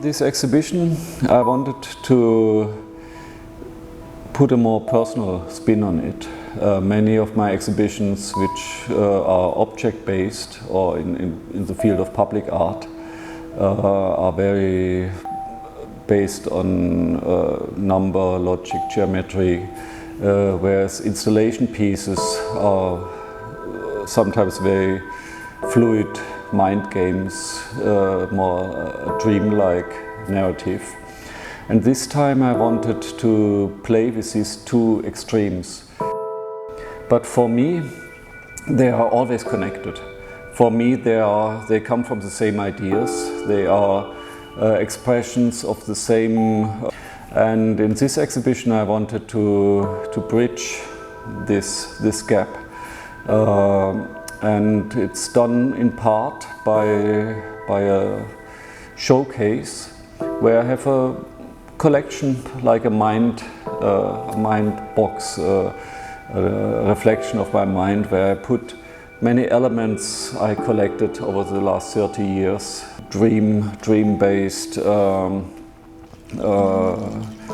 This exhibition, I wanted to put a more personal spin on it. Many of my exhibitions, which are object-based or in the field of public art, are very based on number, logic, geometry, whereas installation pieces are sometimes very fluid mind games, more dreamlike narrative. And this time I wanted to play with these two extremes. But for me, they are always connected. For me, they come from the same ideas. They are expressions of the same. And in this exhibition, I wanted to bridge this gap. And it's done in part by a showcase where I have a collection like a mind box, a reflection of my mind, where I put many elements I collected over the last 30 years, dream-based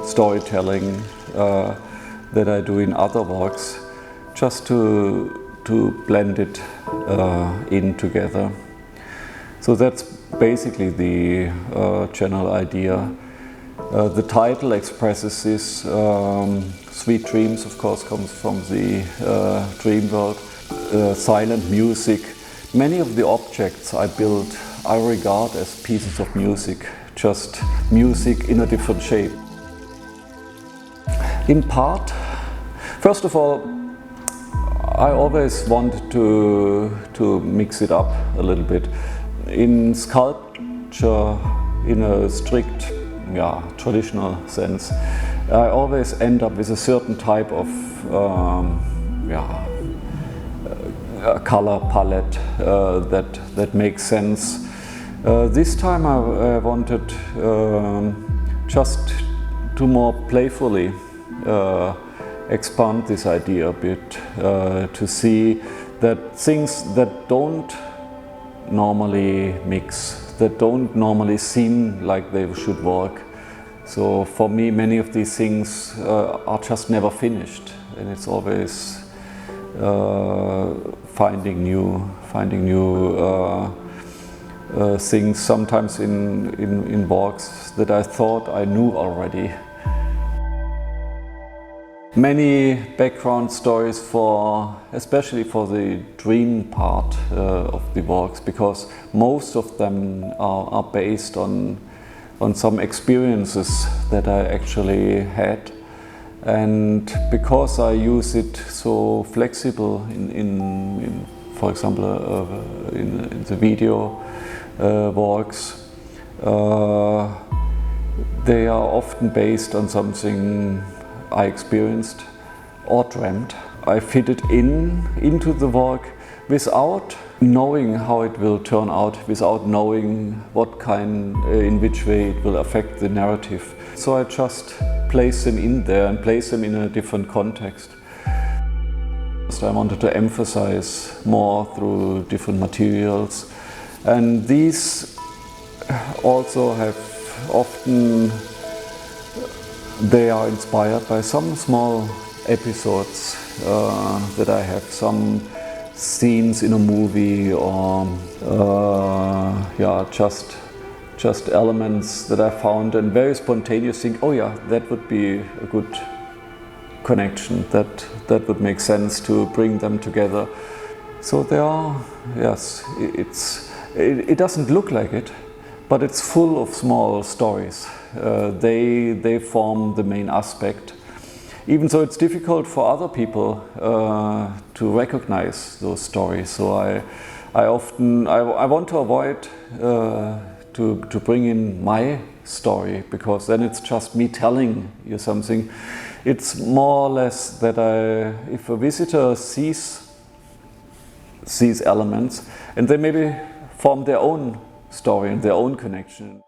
storytelling that I do in other works, just to blend it in together. So that's basically the general idea. The title expresses this. Sweet Dreams, of course, comes from the dream world. Silent music. Many of the objects I build, I regard as pieces of music, just music in a different shape. In part, first of all, I always wanted to mix it up a little bit. In sculpture, in a strict, traditional sense, I always end up with a certain type of color palette that makes sense. This time I wanted just to more playfully expand this idea a bit, to see that things that don't normally mix, that don't normally seem like they should work. So for me, many of these things are just never finished, and it's always finding new things, sometimes in works that I thought I knew already. Many background stories especially for the dream part of the works, because most of them are based on some experiences that I actually had, and because I use it so flexible in for example, in the video works, they are often based on something I experienced or dreamt. I fit it into the work without knowing how it will turn out, without knowing in which way it will affect the narrative. So I just place them in there and place them in a different context. So I wanted to emphasize more through different materials, and these also have often, they are inspired by some small episodes that I have, some scenes in a movie, or just elements that I found and very spontaneous think, oh yeah, that would be a good connection, that would make sense to bring them together. So they are, yes, it doesn't look like it, but it's full of small stories. They form the main aspect. Even so, it's difficult for other people to recognize those stories. So I want to avoid to bring in my story, because then it's just me telling you something. It's more or less that if a visitor sees these elements, and they maybe form their own story and their own connection.